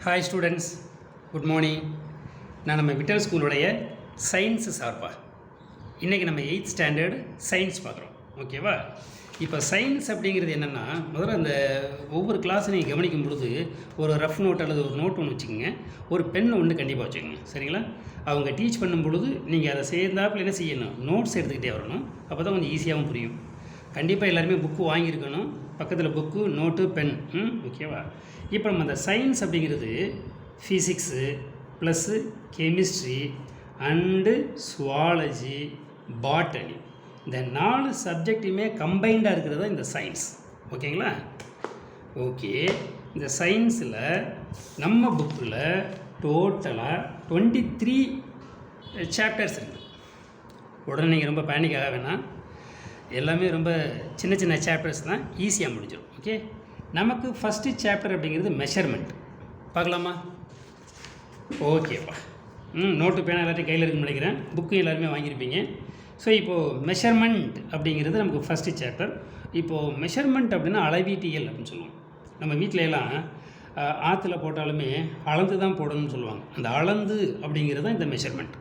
Hi students, good morning. நான் நம்ம Vittal ஸ்கூலுடைய science சார்பா இன்றைக்கி நம்ம 8th ஸ்டாண்டர்டு சயின்ஸ் பார்க்குறோம். ஓகேவா? இப்போ சயின்ஸ் அப்படிங்கிறது என்னென்னா, முதல்ல அந்த ஒவ்வொரு கிளாஸை நீங்கள் கவனிக்கும் பொழுது ஒரு ரஃப் நோட் அல்லது ஒரு நோட் ஒன்று வச்சுக்கோங்க, ஒரு பென் ஒன்று கண்டிப்பாக வச்சுக்கோங்க. சரிங்களா? அவங்க டீச் பண்ணும் பொழுது நீங்கள் அதை சேர்ந்தாப்பில் என்ன செய்யணும், நோட்ஸ் எடுத்துக்கிட்டே வரணும். அப்போ தான் கொஞ்சம் ஈஸியாகவும் புரியும். கண்டிப்பாக எல்லாருமே புக்கு வாங்கியிருக்கணும். பக்கத்தில் புக்கு, நோட்டு, பென். ஓகேவா? இப்போ நம்ம அந்த சயின்ஸ் அப்படிங்கிறது physics plus chemistry and zoology, botany, இந்த 4 சப்ஜெக்ட்டுமே கம்பைண்டாக இருக்கிறது தான் இந்த சயின்ஸ். ஓகேங்களா? ஓகே. இந்த சயின்ஸில் நம்ம புக்கில் டோட்டலாக 23 சாப்டர்ஸ் இருக்குது. உடனே நீங்கள் ரொம்ப பேனிக் ஆக வேணாம். எல்லாமே ரொம்ப சின்ன சின்ன சாப்டர்ஸ் தான், ஈஸியாக முடிஞ்சிடும். ஓகே. நமக்கு ஃபஸ்ட்டு சாப்டர் அப்படிங்கிறது மெஷர்மெண்ட். பார்க்கலாமா? ஓகேப்பா. நோட்டு பேனா எல்லாத்தையும் கையில் இருக்குன்னு நினைக்கிறேன். புக்கு எல்லாருமே வாங்கியிருப்பீங்க. ஸோ இப்போது மெஷர்மெண்ட் அப்படிங்கிறது நமக்கு ஃபஸ்ட்டு சாப்டர். இப்போது மெஷர்மெண்ட் அப்படின்னா அளவீட்டியல் அப்படின்னு சொல்லுவோம். நம்ம வீட்டில எல்லாம் ஆற்றுல போட்டாலுமே அளந்து தான் போடணும்னு சொல்லுவாங்க. அந்த அளந்து அப்படிங்கிறது தான் இந்த மெஷர்மெண்ட்.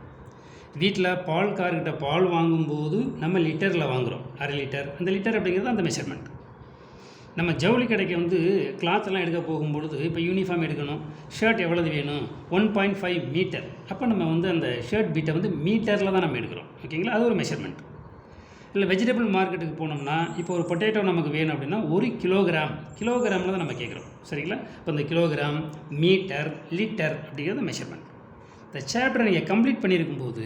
வீட்டில் பால் கார்கிட்ட பால் வாங்கும்போது நம்ம லிட்டரில் வாங்குகிறோம், அரை லிட்டர். அந்த லிட்டர் அப்படிங்கிறது அந்த மெஷர்மெண்ட். நம்ம ஜவுளி கடைக்கு கிளாத்லாம் எடுக்க போகும்பொழுது, இப்போ யூனிஃபார்ம் எடுக்கணும், ஷர்ட் எவ்வளவு வேணும், 1.5 மீட்டர். அப்போ நம்ம அந்த ஷர்ட் பீட்டை மீட்டரில் தான் நம்ம எடுக்கிறோம். ஓகேங்களா? அது ஒரு மெஷர்மெண்ட். இல்லை வெஜிடபிள் மார்க்கெட்டுக்கு போனோம்னா, இப்போ ஒரு பொட்டேட்டோ நமக்கு வேணும் அப்படின்னா 1 கிலோகிராமில் தான் நம்ம கேட்குறோம். சரிங்களா? இப்போ இந்த கிலோகிராம், மீட்டர், லிட்டர் அப்படிங்கிறது மெஷர்மெண்ட். இந்த சாப்டரை நீங்கள் கம்ப்ளீட் பண்ணியிருக்கும்போது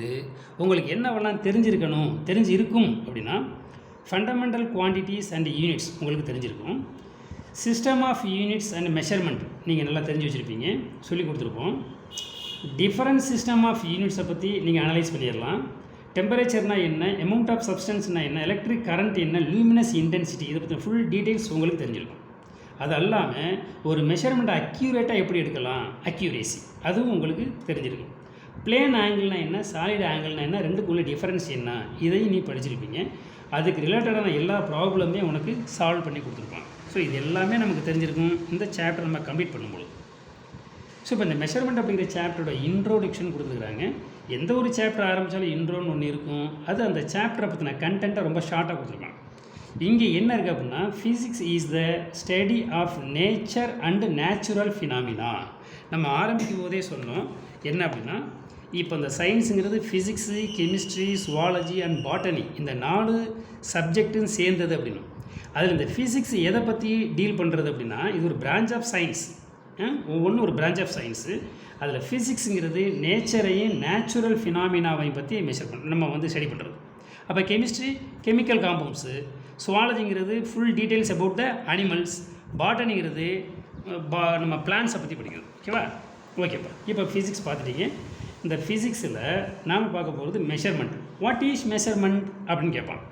உங்களுக்கு என்னவெல்லாம் தெரிஞ்சிருக்கும் அப்படின்னா, ஃபண்டமெண்டல் குவான்டிட்டிஸ் அண்ட் யூனிட்ஸ் உங்களுக்கு தெரிஞ்சிருக்கும். System of units and measurement நீங்கள் நல்லா தெரிஞ்சு வச்சுருப்பீங்க, சொல்லி கொடுத்துருப்போம். டிஃபரன்ட் சிஸ்டம் ஆஃப் யூனிட்ஸை பற்றி நீங்கள் அனலைஸ் பண்ணிடலாம். டெம்பரேச்சர்னால் என்ன, அமௌண்ட் ஆஃப் சப்ஸ்டன்ஸ்னால் என்ன, எலக்ட்ரிக் கரண்ட் என்ன, லூமினஸ் இன்டென்சிட்டி, இதை பற்றி ஃபுல் டீட்டெயில்ஸ் உங்களுக்கு தெரிஞ்சிருக்கும். அது இல்லாமல் ஒரு மெஷர்மெண்ட்டை அக்யூரேட்டாக எப்படி எடுக்கலாம், அக்யூரேசி, அதுவும் உங்களுக்கு தெரிஞ்சிருக்கும். பிளேன் ஆங்கிள்னால் என்ன, சாலிட் ஆங்கிள்னால் என்ன, ரெண்டுக்குள்ள டிஃபரன்ஸ் என்ன, இதையும் நீ படிச்சிருப்பீங்க. அதுக்கு ரிலேட்டடான எல்லா ப்ராப்ளமே உனக்கு சால்வ் பண்ணி கொடுத்துருப்பாங்க. ஸோ இது எல்லாமே நமக்கு தெரிஞ்சிருக்கும் இந்த சாப்டர் நம்ம கம்ப்ளீட் பண்ணும்போது. ஸோ இப்போ இந்த மெஷர்மெண்ட் அப்படிங்கிற சாப்டரோட இன்ட்ரோடக்ஷன் கொடுத்துருக்குறாங்க. எந்த ஒரு சாப்டர் ஆரம்பித்தாலும் இன்ட்ரோன்னு ஒன்று இருக்கும். அது அந்த சாப்டரை பற்றின கண்டென்ட்டை ரொம்ப ஷார்ட்டாக கொடுத்துருப்பாங்க. இங்கே என்ன இருக்குது அப்படின்னா, physics is the study of nature and natural phenomena. நம்ம ஆரம்பிக்கும் போதே சொன்னோம் என்ன அப்படின்னா, இப்போ இந்த சயின்ஸுங்கிறது physics, chemistry, zoology and botany, இந்த 4 சப்ஜெக்டும் சேர்ந்தது அப்படின்னும். அதில் இந்த ஃபிசிக்ஸ் எதை பற்றி டீல் பண்ணுறது அப்படின்னா, இது ஒரு பிரான்ச் ஆஃப் சயின்ஸ். ஒவ்வொன்றும் ஒரு பிரான்ச் ஆஃப் சயின்ஸு. அதில் ஃபிசிக்ஸுங்கிறது நேச்சரையும் நேச்சுரல் ஃபினாமினாவையும் பற்றி நம்ம ஸ்டடி பண்ணுறது. அப்போ கெமிஸ்ட்ரி கெமிக்கல் காம்பவுண்ட்ஸு, சுவாலஜிங்கிறது full details about the animals, பாட்டனிங்கிறது நம்ம பிளான்ஸை பற்றி படிக்கிறது. ஓகேவா? ஓகேப்பா. இப்போ ஃபிசிக்ஸ் பார்த்துட்டீங்க. இந்த ஃபிசிக்ஸில் நாம் பார்க்க போகிறது மெஷர்மெண்ட். வாட் இஸ் மெஷர்மெண்ட் அப்படின்னு கேட்பான்.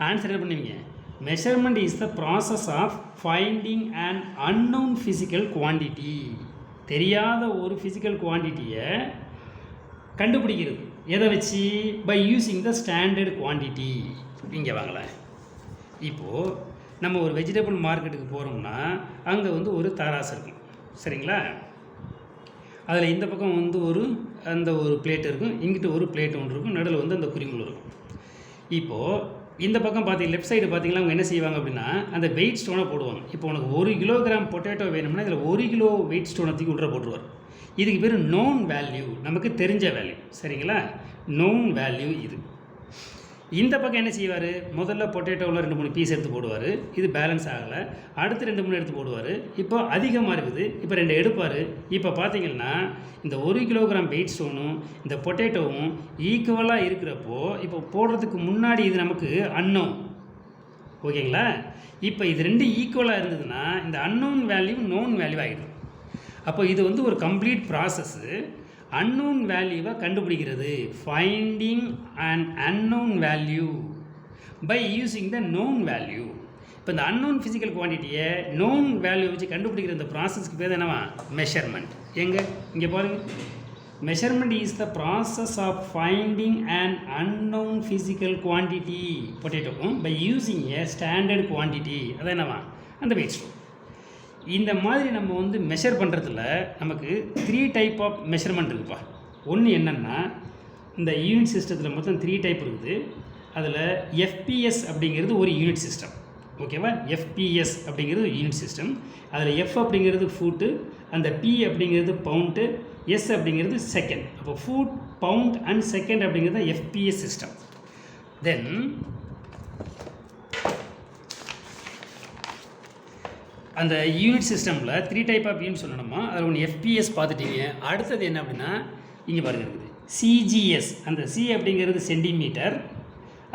ஆன்சர் என்ன பண்ணுவீங்க? Measurement is the process of finding and unknown physical quantity. தெரியாத ஒரு ஃபிசிக்கல் குவான்டிட்டியை கண்டுபிடிக்கிறது. எதை வச்சு? By using the standard quantity. இங்கே வாங்கலாம். இப்போது நம்ம ஒரு வெஜிடபிள் மார்க்கெட்டுக்கு போகிறோம்னா அங்கே ஒரு தராசு இருக்கும். சரிங்களா? அதில் இந்த பக்கம் ஒரு பிளேட் இருக்கும், இங்கிட்ட ஒரு பிளேட் ஒன்று இருக்கும், நடுவில் அந்த குறிமுள் இருக்கும். இப்போது இந்த பக்கம் லெஃப்ட் சைடு பார்த்தீங்கன்னா அவங்க என்ன செய்வாங்க அப்படின்னா, அந்த வெயிட் ஸ்டோனை போடுவாங்க. இப்போ உனக்கு 1 கிலோகிராம் பொட்டேட்டோ வேணும்னா இதில் 1 கிலோ வெயிட் ஸ்டோனத்துக்கு உள்ள போட்டுருவார். இதுக்கு பேர் நோன் வேல்யூ, நமக்கு தெரிஞ்ச வேல்யூ. சரிங்களா? நோன் வேல்யூ இது. இந்த பக்கம் என்ன செய்வார், முதல்ல பொட்டேட்டோவில் 2-3 பீஸ் எடுத்து போடுவார். இது பேலன்ஸ் ஆகலை, அடுத்து 2-3 எடுத்து போடுவார். இப்போ அதிகமாக இருக்குது, இப்போ 2 எடுப்பார். இப்போ பார்த்தீங்கன்னா இந்த 1 கிலோகிராம் வெயிட் ஸ்டோனும் இந்த பொட்டேட்டோவும் ஈக்குவலாக இருக்கிறப்போ, இப்போ போடுறதுக்கு முன்னாடி இது நமக்கு அன்னோன். ஓகேங்களா? இப்போ இது 2 ஈக்குவலாக இருந்ததுன்னா இந்த அன்னோன் வேல்யூ நோன் வேல்யூ ஆகிடும். அப்போ இது ஒரு கம்ப்ளீட் ப்ராசஸ்ஸு. அன்னோன் வேல்யூவை கண்டுபிடிக்கிறது, finding and unknown value by using the known value. இப்போ இந்த அன்னோன் ஃபிசிக்கல் குவான்டிட்டியை நோன் வேல்யூ வச்சு கண்டுபிடிக்கிற இந்த ப்ராசஸ்க்கு பேர் என்னவா? மெஷர்மெண்ட். இங்கே பாருங்கள், measurement is the process of finding and unknown physical quantity potato by using a standard quantity. அது என்னவா? அந்த வெயிட் ஸ்டோன். இந்த மாதிரி நம்ம வந்து மெஷர் பண்ணுறதுல நமக்கு 3 டைப் ஆஃப் மெஷர்மெண்ட் இருக்குப்பா. ஒன்று என்னென்னா, இந்த யூனிட் சிஸ்டத்தில் மொத்தம் 3 டைப் இருக்குது. அதில் எஃபிஎஸ் அப்படிங்கிறது ஒரு யூனிட் சிஸ்டம். ஓகேவா? எஃபிஎஸ் அப்படிங்கிறது ஒரு யூனிட் சிஸ்டம். அதில் எஃப் அப்படிங்கிறது ஃபூட்டு, அந்த பி அப்படிங்கிறது பவுண்டு, எஸ் அப்படிங்கிறது செகண்ட். அப்போ ஃபூட், பவுண்ட் அண்ட் செகண்ட் அப்படிங்கிறது தான் எஃபிஎஸ் சிஸ்டம். தென் அந்த யூனிட் சிஸ்டமில் 3 டைப் ஆஃப் யூனிட் சொல்லணுமா, அதில் ஒன்று எஃபிஎஸ் பார்த்துட்டீங்க. அடுத்தது என்ன அப்படின்னா, இங்கே பாருங்க இருக்குது சிஜிஎஸ். அந்த சி அப்படிங்கிறது சென்டிமீட்டர்,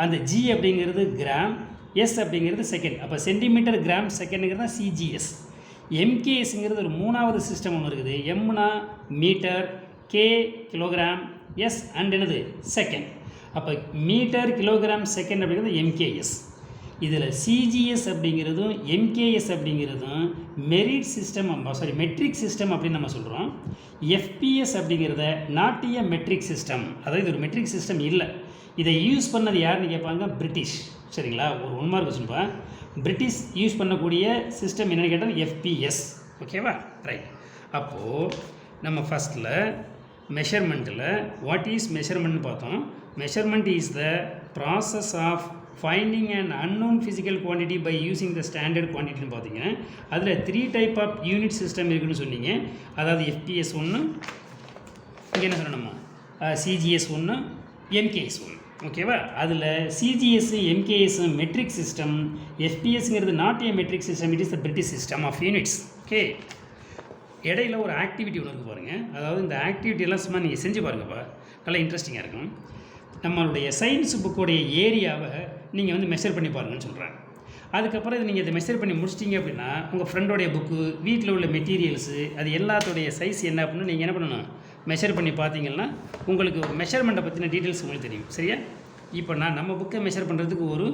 அந்த ஜி அப்படிங்கிறது கிராம், எஸ் அப்படிங்கிறது செகண்ட். அப்போ சென்டிமீட்டர், கிராம், செகண்டுங்கிறது தான் சிஜிஎஸ். எம்கேஎஸ்ங்கிறது ஒரு 3வது சிஸ்டம் ஒன்று இருக்குது. எம்னா metre, K kilogram, S and என்னது செகண்ட். அப்போ மீட்டர், கிலோகிராம், செகண்ட் அப்படிங்கிறது எம்கேஎஸ். இதில் சிஜிஎஸ் அப்படிங்கிறதும் எம்கேஎஸ் அப்படிங்கிறதும் மெட்ரிக் சிஸ்டம் அப்படின்னு நம்ம சொல்கிறோம். எஃபிஎஸ் அப்படிங்கிறத நாட்டிய மெட்ரிக் சிஸ்டம். அதாவது இது ஒரு மெட்ரிக் சிஸ்டம் இல்லை. இதை யூஸ் பண்ணது யாருன்னு கேட்பாங்க, பிரிட்டிஷ். சரிங்களா? ஒரு 1 மார்க் கொஸ்டின்ப்பா. பிரிட்டிஷ் யூஸ் பண்ணக்கூடிய சிஸ்டம் என்னென்னு கேட்டால் எஃபிஎஸ். ஓகேவா? ரைட். அப்போது நம்ம ஃபஸ்ட்டில் மெஷர்மெண்ட்டில் வாட் இஸ் மெஷர்மெண்ட்னு பார்த்தோம். Measurement is the process of finding and unknown physical quantity by using the standard குவான்டிட்டின்னு பார்த்தீங்க. அதில் 3 டைப் ஆஃப் யூனிட் சிஸ்டம் இருக்குதுன்னு சொன்னீங்க. அதாவது எஃபிஎஸ் ஒன்று, இங்கே என்ன சொல்லணுமா, சிஜிஎஸ் ஒன்று, எம்கேஎஸ் ஒன்று. ஓகேவா? அதில் சிஜிஎஸ், எம்கேஎஸ் மெட்ரிக் சிஸ்டம், எஃபிஎஸ்ங்கிறது not a metric system, it is the British system of units. Okay. இடையில ஒரு ஆக்டிவிட்டி ஒன்று இருக்குது பாருங்கள். அதாவது இந்த ஆக்டிவிட்டி எல்லாம் சும்மா நீங்கள் செஞ்சு பாருங்கப்பா, நல்லா இன்ட்ரெஸ்டிங்காக இருக்கும். நம்மளுடைய சயின்ஸ் புக்கோடைய ஏரியாவை நீங்கள் வந்து மெஷர் பண்ணி பாருங்கன்னு சொல்கிறேன். அதுக்கப்புறம் இது நீங்கள் இதை மெஷர் பண்ணி முடிச்சிட்டிங்க அப்படின்னா, உங்கள் ஃப்ரெண்டோடைய புக்கு, வீட்டில் உள்ள மெட்டீரியல்ஸு, அது எல்லாத்தோடைய சைஸ் என்ன அப்படின்னு நீங்கள் என்ன பண்ணணும், மெஷர் பண்ணி பார்த்தீங்கன்னா உங்களுக்கு மெஷர்மெண்ட்டை பற்றின டீட்டெயில்ஸ் உங்களுக்கு தெரியும். சரியா? இப்போ நான் நம்ம புக்கை மெஷர் பண்ணுறதுக்கு ஒரு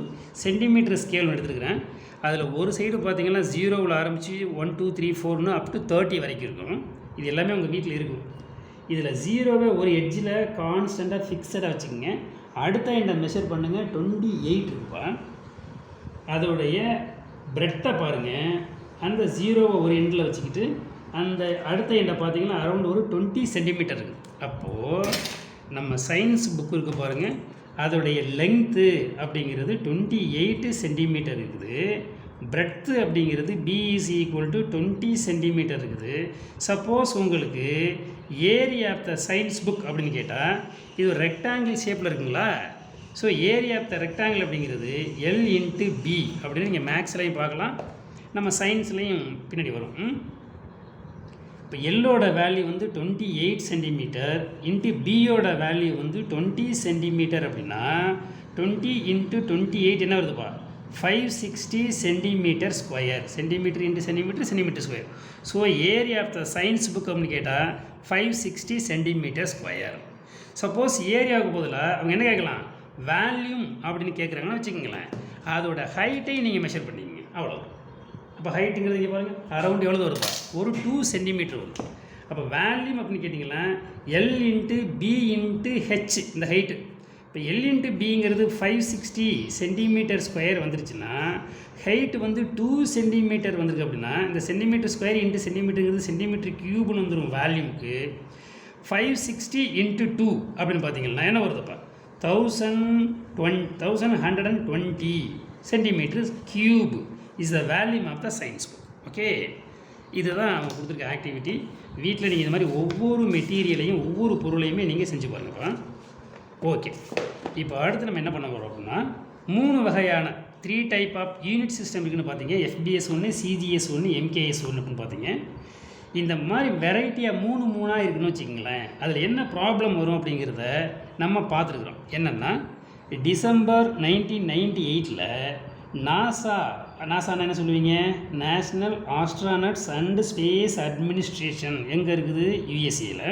சென்டிமீட்டர் ஸ்கேல் எடுத்துருக்கிறேன். அதில் ஒரு சைடு பார்த்தீங்கன்னா 0ல் ஆரம்பித்து 1 2 3 4ன்னு அப் டு 30 வரைக்கும் இருக்கும். இது எல்லாமே உங்கள் வீட்டில் இருக்கும். இதில் 0வை ஒரு எட்ஜில் கான்ஸ்டண்ட்டாக ஃபிக்ஸடாக வச்சுக்கோங்க. அடுத்த எண்டை மெஷர் பண்ணுங்கள், 28 இருக்குப்பா. அதோடைய பிரெத்தை பாருங்கள். அந்த 0வை ஒரு எண்டில் வச்சுக்கிட்டு அந்த அடுத்த எண்டை பார்த்தீங்கன்னா அரௌண்ட் ஒரு 20 சென்டிமீட்டர் இருக்குது. அப்போது நம்ம சயின்ஸ் புக்கு இருக்குது பாருங்கள், அதோடைய லெங்க்த்து அப்படிங்கிறது 28 சென்டிமீட்டர் இருக்குது. பிரெட்த்து அப்படிங்கிறது B is equal to 20 centimeter இருக்குது. சப்போஸ் உங்களுக்கு area of the science book அப்படின்னு கேட்டால் இது ஒரு ரெக்டாங்கிள் ஷேப்பில் இருக்குங்களா. So area of the rectangle அப்படிங்கிறது L × B அப்படின்னு நீங்கள் மேக்ஸ்லையும் பார்க்கலாம், நம்ம சயின்ஸ்லேயும் பின்னாடி வரும். இப்போ எல்லோட வேல்யூ வந்து 28 சென்டிமீட்டர் இன்ட்டு பியோட வேல்யூ வந்து 20 சென்டிமீட்டர் அப்படின்னா 20 × 28 என்ன வருதுப்பா, 560 centimeter square. Centimeter into centimeter, centimeter square. So area of the science book அப்படின்னு கேட்டால் 560 சென்டிமீட்டர் ஸ்கொயர். சப்போஸ் ஏரியாவுக்கு பதிலாக அவங்க என்ன கேட்கலாம், வேல்யூம் அப்படின்னு கேட்குறாங்கன்னு வச்சுக்கோங்களேன். அதோட ஹைட்டை நீங்கள் மெஷர் பண்ணிங்க, அவ்வளோ. அப்போ ஹைட்டுங்கிறது இங்கே பாருங்கள், அரௌண்ட் எவ்வளோ வருதுப்பா, ஒரு 2 சென்டிமீட்டர் வரும். அப்போ வேல்யூம் அப்படின்னு கேட்டிங்கன்னா L × B × H இந்த ஹைட்டு. இப்போ L × Bங்கிறது 560 சென்டிமீட்டர் ஸ்கொயர் வந்துருச்சுன்னா ஹைட்டு வந்து 2 சென்டிமீட்டர் வந்திருக்கு அப்படின்னா இந்த சென்டிமீட்டர் ஸ்கொயர் இன்ட்டு சென்டிமீட்டருங்கிறது சென்டிமீட்டர் க்யூப்னு வந்துடும் வேல்யூமுக்கு. 560 × 2 அப்படின்னு பார்த்தீங்கன்னா என்ன வருதுப்பா, 1120 centimetre cube is the volume of the science book. Okay, இதுதான் அவங்க கொடுத்துருக்க ஆக்டிவிட்டி. வீட்டில் நீங்கள் இந்த மாதிரி ஒவ்வொரு மெட்டீரியலையும் ஒவ்வொரு பொருளையுமே நீங்கள் செஞ்சு பாருங்கப்பா. ஓகே, இப்போ அடுத்து நம்ம என்ன பண்ண போகிறோம் அப்படின்னா 3 வகையான 3 டைப் ஆஃப் யூனிட் சிஸ்டம் இருக்குதுன்னு பார்த்தீங்க. FBS ஒன்று, CGS ஒன்று, MKS ஒன்று அப்படின்னு பார்த்தீங்க. இந்த மாதிரி வெரைட்டியாக 3 இருக்குன்னு வச்சுக்கோங்களேன். அதில் என்ன ப்ராப்ளம் வரும் அப்படிங்கிறத நம்ம பார்த்துருக்குறோம். என்னென்னா டிசம்பர் 1998 நாசான்னு என்ன சொல்லுவீங்க, national astronauts and space administration எங்கே இருக்குது, USA.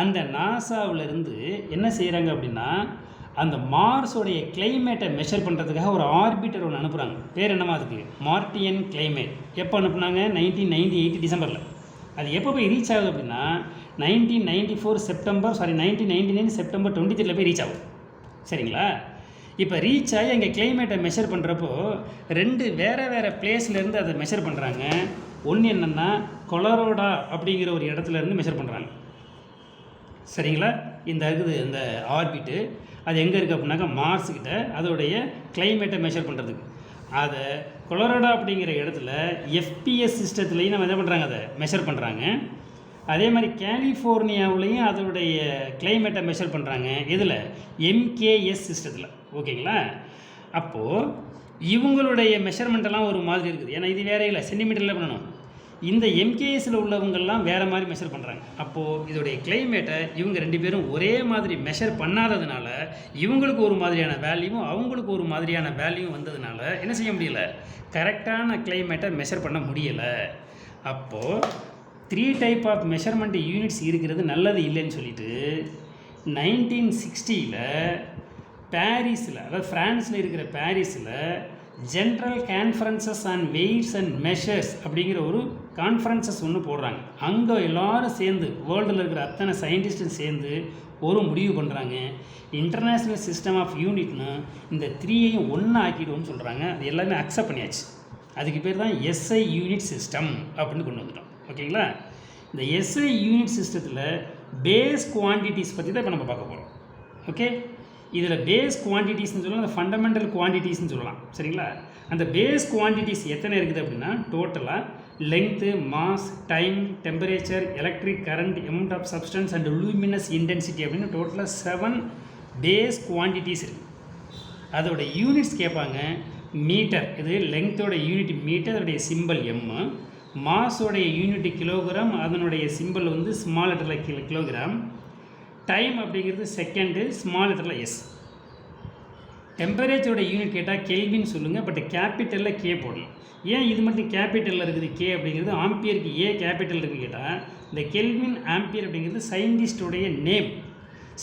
அந்த நாசாவிலேருந்து என்ன செய்கிறாங்க அப்படின்னா அந்த மார்ஸோடைய கிளைமேட்டை மெஷர் பண்ணுறதுக்காக ஒரு ஆர்பிட்டர் ஒன்று அனுப்புகிறாங்க. பேர் என்னமா அதுக்கு, மார்டியன் கிளைமேட். எப்போ அனுப்புனாங்க, 1998 டிசம்பரில். அது எப்போ போய் ரீச் ஆகுது அப்படின்னா 1999 செப்டம்பர் 23 போய் ரீச் ஆகும். சரிங்களா? இப்போ ரீச் ஆகி அங்கே கிளைமேட்டை மெஷர் பண்ணுறப்போ 2 வேறு பிளேஸ்லேருந்து அதை மெஷர் பண்ணுறாங்க. ஒன்று என்னென்னா கொலரோடா அப்படிங்கிற ஒரு இடத்துல இருந்து மெஷர் பண்ணுறாங்க. சரிங்களா? இந்த இருக்குது இந்த ஆர்பிட்டு, அது எங்கே இருக்குது அப்படின்னாக்கா மார்ஸுக்கிட்ட, அதோடைய கிளைமேட்டை மெஷர் பண்ணுறதுக்கு. அதை கொலரோடா அப்படிங்கிற இடத்துல எஃபிஎஸ் சிஸ்டத்துலேயும் நம்ம என்ன பண்ணுறாங்க, அதை மெஷர் பண்ணுறாங்க. அதே மாதிரி கலிஃபோர்னியாவிலையும் அதோடைய கிளைமேட்டை மெஷர் பண்ணுறாங்க. இதில் எம்கேஎஸ் சிஸ்டத்தில். ஓகேங்களா? அப்போது இவங்களுடைய மெஷர்மெண்ட்டெல்லாம் ஒரு மாதிரி இருக்குது. ஏன்னா இது வேற இல்லை, சென்டிமீட்டரில் பண்ணணும். இந்த எம்கேஎஸில் உள்ளவங்கள்லாம் வேறு மாதிரி மெஷர் பண்ணுறாங்க. அப்போது இதோடைய கிளைமேட்டை இவங்க 2 பேரும் ஒரே மாதிரி மெஷர் பண்ணாததுனால இவங்களுக்கு ஒரு மாதிரியான வேல்யூவும் அவங்களுக்கு ஒரு மாதிரியான வேல்யூவும் வந்ததுனால என்ன செய்ய முடியல, கரெக்டான கிளைமேட்டை மெஷர் பண்ண முடியலை. அப்போது 3 டைப் ஆஃப் மெஷர்மெண்ட் யூனிட்ஸ் இருக்கிறது நல்லது இல்லைன்னு சொல்லிட்டு 1960 பாரிஸில், அதாவது ஃப்ரான்ஸில் இருக்கிற பாரிஸில் general conferences on weights and measures அப்படிங்கிற ஒரு கான்ஃபரன்சஸ் ஒன்று போடுறாங்க. அங்கே எல்லோரும் சேர்ந்து, வேர்ல்டில் இருக்கிற அத்தனை சயின்டிஸ்ட்டும் சேர்ந்து ஒரு முடிவு பண்ணுறாங்க. இன்டர்நேஷ்னல் சிஸ்டம் ஆஃப் யூனிட்னு இந்த 3ஐயும் ஒன்றா ஆக்கிடுவோம்னு சொல்கிறாங்க. அது எல்லாமே அக்செப்ட் பண்ணியாச்சு. அதுக்கு பேர் தான் எஸ்ஐ யூனிட் சிஸ்டம் அப்படின்னு கொண்டு வந்துட்டோம். ஓகேங்களா? இந்த எஸ்ஐ யூனிட் சிஸ்டத்தில் பேஸ் குவான்டிட்டிஸ் பற்றி தான் இப்போ நம்ம பார்க்க போகிறோம். ஓகே, இதில் பேஸ் குவான்டிட்டிஸ்னு சொல்லலாம், அந்த ஃபண்டமெண்டல் குவான்டிட்டிஸ்னு சொல்லலாம். சரிங்களா? அந்த பேஸ் குவான்டிட்டிஸ் எத்தனை இருக்குது அப்படின்னா டோட்டலாக length, mass, time, temperature, electric current, amount of substance and luminous intensity அப்படின்னு டோட்டலாக 7 பேஸ் குவான்டிட்டிஸ் இருக்குது. அதோட யூனிட்ஸ் கேட்பாங்க. மீட்டர், இது லெங்க்த்தோட யூனிட் மீட்டர், அதோடைய சிம்பிள் எம். மாஸோடைய யூனிட் கிலோகிராம், அதனுடைய சிம்பிள் வந்து ஸ்மால் லெட்டரில் கிலோகிராம். டைம் அப்படிங்கிறது செகண்டு, ஸ்மால் லெட்டரில் எஸ். டெம்பரேச்சரோட யூனிட் கேட்டால் கெல்வின் சொல்லுங்கள், பட் கேபிட்டலில் கே போடணும். ஏன் இது மட்டும் கேபிட்டலில் இருக்குது கே அப்படிங்கிறது, ஆம்பியருக்கு ஏ கேபிட்டல் இருக்குது கேட்டால் இந்த கெல்வின் ஆம்பியர் அப்படிங்கிறது சயின்டிஸ்டோடைய நேம்.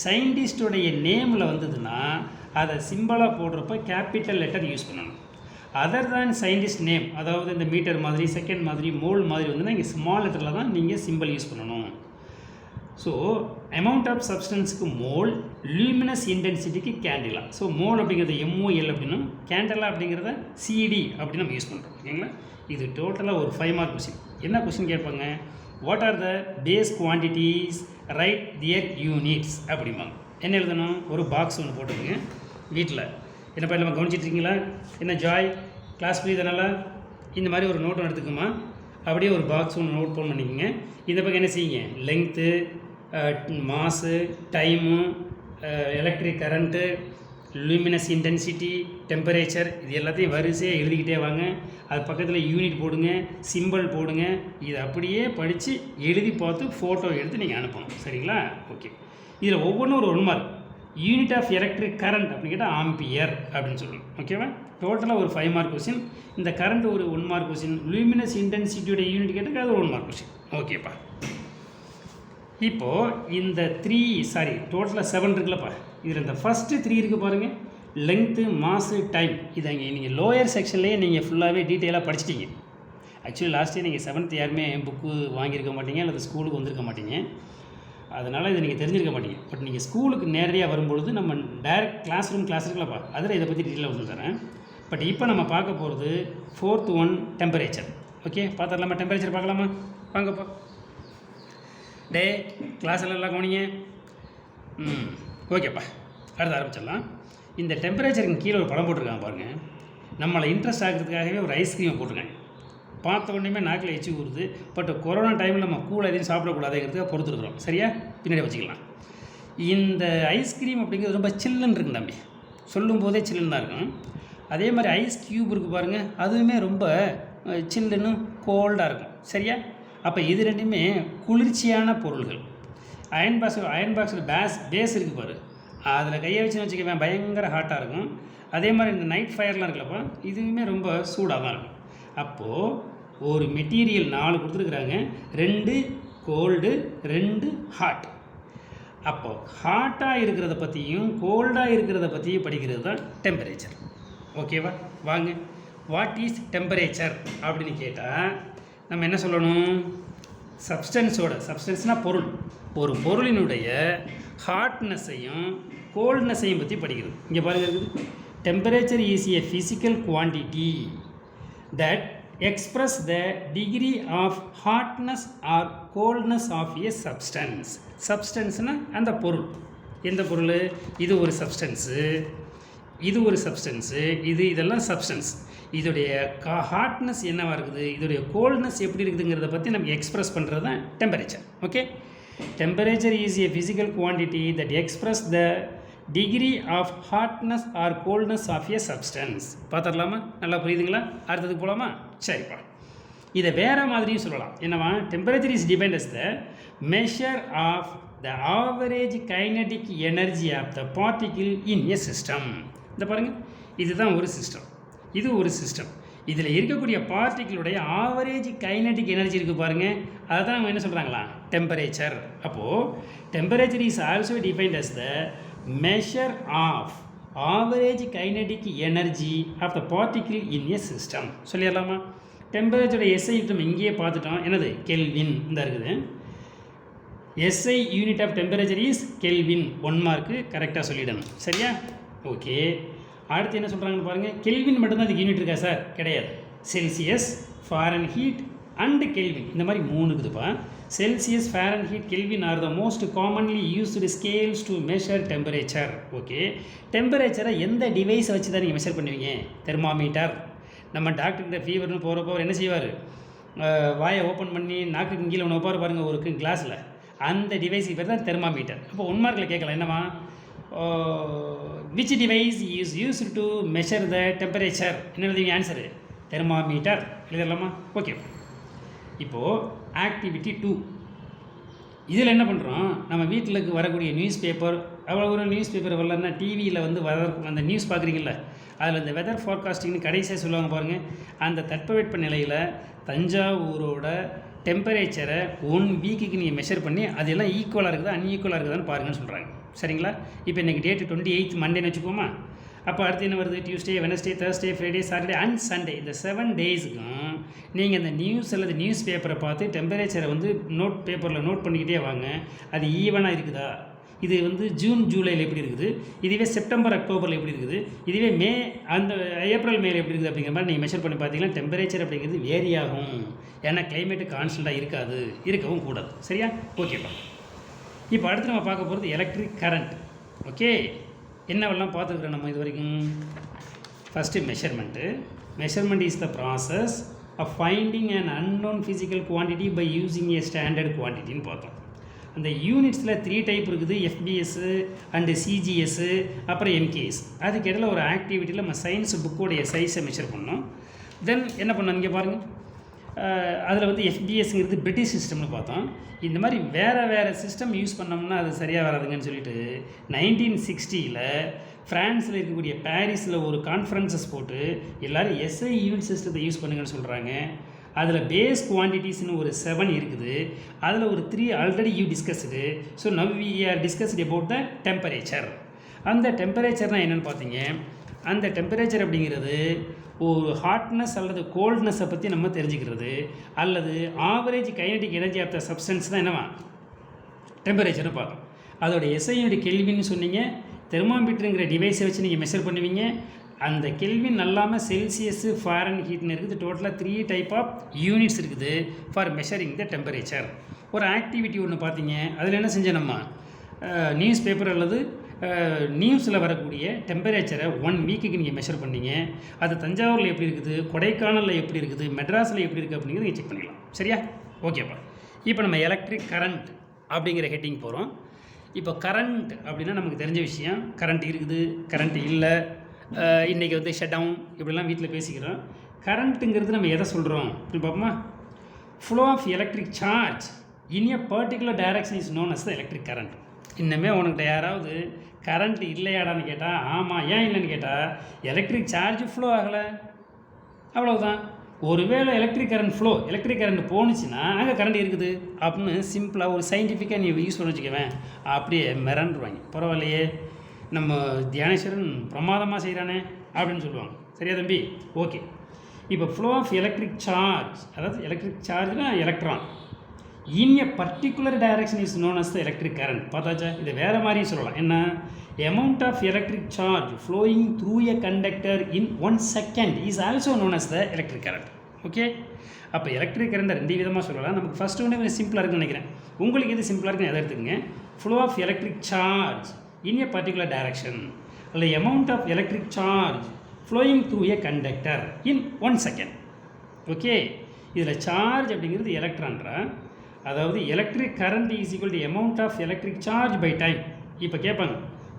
சயின்டிஸ்டோடைய நேமில் வந்ததுன்னா அதை சிம்பிளாக போடுறப்ப கேபிட்டல் லெட்டர் யூஸ் பண்ணணும். அதர் தான் சயின்டிஸ்ட் நேம், அதாவது இந்த மீட்டர் மாதிரி, செகண்ட் மாதிரி, மோல் மாதிரி வந்துன்னா இங்கே ஸ்மால் லெட்டரில் தான் நீங்கள் சிம்பிள் யூஸ் பண்ணணும். ஸோ அமௌண்ட் ஆஃப் சப்ஸ்டன்ஸுக்கு மோல், லூமினஸ் இன்டென்சிட்டிக்கு கேண்டிலா. ஸோ மோல் அப்படிங்கிறது MOL அப்படின்னும், கேண்டலா அப்படிங்கிறத CD அப்படின்னு நம்ம யூஸ் பண்ணுறோம். ஓகேங்களா? இது டோட்டலாக ஒரு 5 மார்க் கொஸ்டின். என்ன கொஸ்டின் கேட்பாங்க, what are the base quantities, write their units அப்படிம்பாங்க. என்ன எழுதணும், ஒரு பாக்ஸ் ஒன்று போட்டுருங்க வீட்டில். என்னப்பா நம்ம கவனிச்சிட்ருக்கீங்களா? என்ன ஜாய், கிளாஸ் புரியுதுனால இந்த மாதிரி ஒரு நோட்டும் எடுத்துக்குமா, அப்படியே ஒரு பாக்ஸ் ஒன்று நோட் பண்ண பண்ணிக்கோங்க. இந்த பக்கம் என்ன செய்யுங்க, length, mass, time, electric current, luminous intensity, temperature, இது எல்லாத்தையும் வரிசையாக எழுதிக்கிட்டே வாங்க. அது பக்கத்தில் யூனிட் போடுங்க, சிம்பிள் போடுங்க. இதை அப்படியே படித்து எழுதி பார்த்து ஃபோட்டோ எடுத்து நீங்கள் அனுப்பணும். சரிங்களா? ஓகே, இதில் ஒவ்வொன்றும் ஒரு 1 mark. Unit of electric current அப்படின்னு கேட்டால் ஆம்பியர் அப்படின்னு சொல்லணும். ஓகேவா? டோட்டலாக ஒரு 5 மார்க் கொஸ்டின். இந்த கரண்ட் ஒரு 1 மார்க் கொஸ்டின். லூமினஸ் இன்டென்சிட்டியோட யூனிட் கேட்டால் அது 1 மார்க் கொஸ்டின். ஓகேப்பா. இப்போது இந்த டோட்டலாக 7 இருக்குல்லப்பா. இதில் இந்த ஃபஸ்ட்டு 3 இருக்குது பாருங்கள், லெங்க்த்து, மாஸு, டைம். இது அங்கே நீங்கள் லோயர் செக்ஷன்லேயே நீங்கள் ஃபுல்லாகவே டீட்டெயிலாக படிச்சிட்டிங்க. ஆக்சுவலி லாஸ்ட் இயர் நீங்கள் 7th யாருமே புக்கு வாங்கியிருக்க மாட்டீங்க, அல்லது ஸ்கூலுக்கு வந்திருக்க மாட்டீங்க. அதனால் இதை நீங்கள் தெரிஞ்சிருக்க மாட்டீங்க. பட் நீங்கள் ஸ்கூலுக்கு நேரடியாக வரும்பொழுது நம்ம டைரக்ட் கிளாஸ் இருக்குல்லப்பா, அதில் இதை பற்றி டீட்டெயிலாக சொல்லி தரேன். பட் இப்போ நம்ம பார்க்க போகிறது 4th one டெம்பரேச்சர். ஓகே, பார்த்துடலாமா? டெம்பரேச்சர் பார்க்கலாமா? வாங்கப்பா. டே கிளாஸ் எல்லாம் கவனிங்க. ஓகேப்பா, அடுத்து ஆரம்பிச்சிடலாம். இந்த டெம்பரேச்சருக்கு கீழே ஒரு படம் போட்டிருக்காங்க பாருங்கள். நம்மளை இன்ட்ரெஸ்ட் ஆகிறதுக்காகவே ஒரு ஐஸ்கிரீமை போட்டிருக்காங்க. பார்த்த உடனே நாக்கில் எச்சி ஊறுது. பட் கொரோனா டைமில் நம்ம கூழ் எதையும் சாப்பிடக்கூடாதுங்கிறதுக்காக பொறுத்துருக்குறோம். சரியா? பின்னாடி வச்சுக்கலாம். இந்த ஐஸ்கிரீம் அப்படிங்கிறது ரொம்ப சில்லுன்னு இருக்குங்க தம்பி. சொல்லும் போதே சில்லுன்னு தான் இருக்கும். அதே மாதிரி ஐஸ் க்யூப் இருக்குது பாருங்கள், அதுவுமே ரொம்ப சில்லுன்னு கோல்டாக இருக்கும். சரியா? அப்போ இது ரெண்டுமே குளிர்ச்சியான பொருள்கள். அயன் பாக்ஸில் பேஸ் இருக்குது பாரு, அதில் கையை வச்சுன்னு வச்சுக்கவேன் பயங்கர ஹாட்டாக இருக்கும். அதே மாதிரி இந்த நைட் ஃபயர்லாம் இருக்குல்லப்பா, இதுவுமே ரொம்ப சூடாக தான் இருக்கும். அப்போது ஒரு மெட்டீரியல் 4 கொடுத்துருக்குறாங்க, 2 கோல்டு, 2 ஹாட். அப்போது ஹாட்டாக இருக்கிறத பற்றியும் கோல்டாக இருக்கிறத பற்றியும் படிக்கிறது தான் டெம்பரேச்சர். ஓகேவா? வாங்க, வாட் இஸ் டெம்பரேச்சர் அப்படின்னு கேட்டால் நம்ம என்ன சொல்லணும், சப்ஸ்டன்ஸ்னால் பொருள், ஒரு பொருளினுடைய ஹாட்னஸையும் கோல்ட்னஸையும் பற்றி படிக்கிறது. இங்கே பாருங்கள் இருக்குது, temperature is a physical quantity that express the degree of hotness or coldness of a substance. Substanceனா அந்த பொருள். எந்த பொருள்? இது ஒரு சப்ஸ்டன்ஸு, இது ஒரு சப்ஸ்டன்ஸு, இதெல்லாம் சப்ஸ்டன்ஸ். இதோடைய ஹாட்னஸ் என்னவாக இருக்குது, இதோடைய கோல்ட்னஸ் எப்படி இருக்குதுங்கிறத பற்றி நம்ம எக்ஸ்ப்ரெஸ் பண்ணுறது தான் temperature. Okay, temperature is a physical quantity that express the degree of hotness or coldness of a substance. பார்த்துடலாமா? நல்லா புரியுதுங்களா? அடுத்ததுக்கு போகலாமா? சரிப்பா. இதை வேறு மாதிரியும் சொல்லலாம். என்னவா? Temperature is depend as the measure of the average kinetic energy of the particle in a system. இந்த பாருங்கள், இதுதான் ஒரு சிஸ்டம், இது ஒரு சிஸ்டம். இதில் இருக்கக்கூடிய பார்ட்டிகளுடைய ஆவரேஜ் கைனடிக் எனர்ஜி இருக்குது பாருங்கள், அதை தான் அவங்க என்ன சொல்கிறாங்களா? டெம்பரேச்சர். அப்போது temperature is also defined as the measure of average kinetic energy of the particle in a system. சொல்லிடலாமா? டெம்பரேச்சரோட எஸ்ஐ நம்ம இங்கேயே பார்த்துட்டோம். என்னது? கெல்வின். இந்த இருக்குது SI unit of temperature is kelvin. 1 mark கரெக்டாக சொல்லிடணும். சரியா? ஓகே. அடுத்து என்ன சொல்கிறாங்கன்னு பாருங்கள். கெல்வின் மட்டும்தான் அதுக்கு யூனிட் இருக்கா சார்? கிடையாது. செல்சியஸ், ஃபாரன்ஹீட் அண்டு கெல்வின், இந்த மாதிரி 3 இருக்குதுப்பா. Celsius, Fahrenheit, Kelvin are the most commonly used scales to measure temperature. Okay, டெம்பரேச்சரை எந்த டிவைஸை வச்சு தான் நீங்கள் மெஷர் பண்ணுவீங்க? தெர்மாமீட்டர். நம்ம டாக்டர்கிட்ட ஃபீவர்னு போகிறப்போ என்ன செய்வார்? வாயை ஓப்பன் பண்ணி நாக்குக்கு கீழே ஒன்று வைப்பார் பாருங்கள், ஒரு கிளாஸில். அந்த டிவைஸுக்கு பேர் தான் தெர்மாமீட்டர். அப்போ 1 மார்க்கில் கேட்கலாம், என்னவா? Which device is used to measure the temperature? என்ன ஆன்சரு? தெர்மாமீட்டர். எழுதலாமா? ஓகே. இப்போது ஆக்டிவிட்டி 2. இதில் என்ன பண்ணுறோம்? நம்ம வீட்டிலுக்கு வரக்கூடிய நியூஸ் பேப்பர், அவ்வளோ ஒரு நியூஸ் பேப்பர் வரலன்னா டிவியில் வந்து அந்த நியூஸ் பார்க்குறீங்கள, அதில் இந்த வெதர் ஃபார்காஸ்டிங்னு கடைசியாக சொல்லுவாங்க பாருங்கள். அந்த தட்பவெட்ப நிலையில் தஞ்சாவூரோட டெம்பரேச்சரை 1 வீக்குக்கு நீங்கள் மெஷர் பண்ணி அதெல்லாம் ஈக்குவலாக இருக்குதா அன்ஈக்குவலாக இருக்குதான்னு பாருங்கன்னு சொல்கிறாங்க. சரிங்களா? இப்போ இன்றைக்கி டேட்டு 28 மண்டேன்னு வச்சுக்கோமா. அப்போ அடுத்து என்ன வருது? Tuesday, Wednesday, Thursday, Friday, Saturday and Sunday. இந்த 7 டேஸுக்கும் நீங்கள் இந்த நியூஸ் அல்லது நியூஸ் பேப்பரை பார்த்து டெம்பரேச்சரை வந்து நோட் பேப்பரில் நோட் பண்ணிக்கிட்டே வாங்க. அது ஈவனாக இருக்குதா? இது வந்து ஜூன் ஜூலையில் எப்படி இருக்குது, இதுவே செப்டம்பர் அக்டோபரில் எப்படி இருக்குது, இதுவே மே அந்த ஏப்ரல் மேல எப்படி இருக்குது அப்படிங்கிற மாதிரி நீங்கள் மெஷர் பண்ணி பார்த்தீங்கன்னா டெம்பரேச்சர் அப்படிங்கிறது வேரி ஆகும். ஏன்னா கிளைமேட்டு கான்ஸ்டண்ட்டாக இருக்காது, இருக்கவும் கூடாது. சரியா? ஓகேப்பா. இப்போ அடுத்து நம்ம பார்க்க போகிறது எலக்ட்ரிக் கரண்ட். ஓகே, என்னவெல்லாம் பார்த்துருக்குறோம் நம்ம இது வரைக்கும்? First measurement. Measurement is the process of finding and unknown physical quantity by using a standard குவான்டிட்டின்னு பார்த்தோம். அந்த யூனிட்ஸில் 3 டைப் இருக்குது, எஃபிஎஸ்ஸு அண்டு சிஜிஎஸ்ஸு, அப்புறம் எம்கேஎஸ். அதுக்கு இடையில் ஒரு ஆக்டிவிட்டியில் நம்ம சயின்ஸ் புக்கோடைய சைஸை மெஷர் பண்ணோம். தென் என்ன பண்ணோம் இங்கே பாருங்கள். அதில் வந்து எஃபிஎஸ்ங்கிறது பிரிட்டிஷ் சிஸ்டம்னு பார்த்தோம். இந்த மாதிரி வேறு சிஸ்டம் யூஸ் பண்ணோம்னா அது சரியாக வராதுங்கன்னு சொல்லிட்டு 1960 ஃப்ரான்ஸில் இருக்கக்கூடிய பாரிஸில் ஒரு கான்ஃபரன்சஸ் போட்டு எல்லோரும் எஸ்ஐ யூனிட் சிஸ்டத்தை யூஸ் பண்ணுங்கன்னு சொல்கிறாங்க. அதில் பேஸ் குவான்டிட்டிஸ்னு ஒரு 7 இருக்குது. அதில் ஒரு 3 already you discussed. So now we are discussed about the temperature. அந்த டெம்பரேச்சர்னால் என்னென்னு பார்த்தீங்க? அந்த டெம்பரேச்சர் அப்படிங்கிறது ஒரு ஹாட்னஸ் அல்லது கோல்ட்னஸை பற்றி நம்ம தெரிஞ்சுக்கிறது, அல்லது average kinetic energy of the substance தான் என்னவா டெம்பரேச்சர்னு பார்த்தோம். அதோட எஸ்ஐயோட கெல்வின்னு சொன்னீங்க. தெர்மாமீட்டருங்கிற டிவைஸை வச்சு நீங்கள் மெஷர் பண்ணுவீங்க. அந்த கெல்வின் அல்லாமல் செல்சியஸு, ஃபாரன்ஹீட்னு இருக்குது. டோட்டலாக 3 டைப் ஆஃப் யூனிட்ஸ் இருக்குது ஃபார் மெஷரிங் த டெம்பரேச்சர். ஒரு ஆக்டிவிட்டி ஒன்று பார்த்தீங்க. அதில் என்ன செஞ்சேன்? நம்ம நியூஸ் பேப்பர் அல்லது நியூஸில் வரக்கூடிய டெம்பரேச்சரை 1 வீக்குக்கு நீங்கள் மெஷர் பண்ணிங்க. அது தஞ்சாவூரில் எப்படி இருக்குது, கொடைக்கானலில் எப்படி இருக்குது, மெட்ராஸில் எப்படி இருக்குது அப்படிங்கிறது நீங்கள் செக் பண்ணிக்கலாம். சரியா? ஓகேப்பா. இப்போ நம்ம எலக்ட்ரிக் கரண்ட் அப்படிங்கிற ஹெட்டிங் போகிறோம். இப்போ கரண்ட் அப்படின்னா நமக்கு தெரிஞ்ச விஷயம். கரண்ட் இருக்குது, கரண்ட் இல்லை, இன்றைக்கி வந்து ஷட் டவுன், இப்படிலாம் வீட்டில் பேசிக்கிறோம். கரண்ட்டுங்கிறது நம்ம எதை சொல்கிறோம் அப்படின்னு பார்ப்போமா? Flow of electric charge in a particular direction is known as the electric current. இன்னுமே உனக்கிட்ட யாராவது கரண்ட் இல்லையாடான்னு கேட்டால் ஆமாம், ஏன் இல்லைன்னு கேட்டால் எலக்ட்ரிக் சார்ஜ் ஃப்ளோ ஆகலை, அவ்வளவுதான். ஒருவேளை எலக்ட்ரிக் கரண்ட் போணுச்சுன்னா அங்கே கரண்ட் இருக்குது அப்படின்னு சிம்பிளாக ஒரு சயின்டிஃபிக்காக நீ யூஸ் பண்ண வச்சுக்குவேன். அப்படியே மிரண்டுருவாங்க. பரவாயில்லையே, நம்ம தியானேஸ்வரன் பிரமாதமாக செய்கிறானே அப்படின்னு சொல்லுவாங்க. சரியா தம்பி? ஓகே. இப்போ ஃப்ளோ ஆஃப் எலக்ட்ரிக் சார்ஜ், அதாவது எலக்ட்ரிக் சார்ஜ்னால் electron in a particular direction is known as the electric current. பார்த்தாச்சா? இதை வேறு மாதிரியும் சொல்லலாம். என்ன? amount of electric charge flowing through a conductor in 1 second is also known as the electric current. Okay, அப்போ electric கரண்ட்டை 2 விதமாக சொல்லலாம். நமக்கு ஃபஸ்ட் ஒன்று கொஞ்சம் சிம்பிளாக இருக்குன்னு நினைக்கிறேன். உங்களுக்கு எது சிம்பிளாக இருக்குன்னு எதை எடுத்துக்கங்க. Flow of electric charge in a particular direction அல்ல amount of electric charge flowing through a conductor in 1 second. Okay, இதில் சார்ஜ் அப்படிங்கிறது எலக்ட்ரான்றா, அதாவது electric current is equal to amount of electric charge by time. இப்போ கேட்பாங்க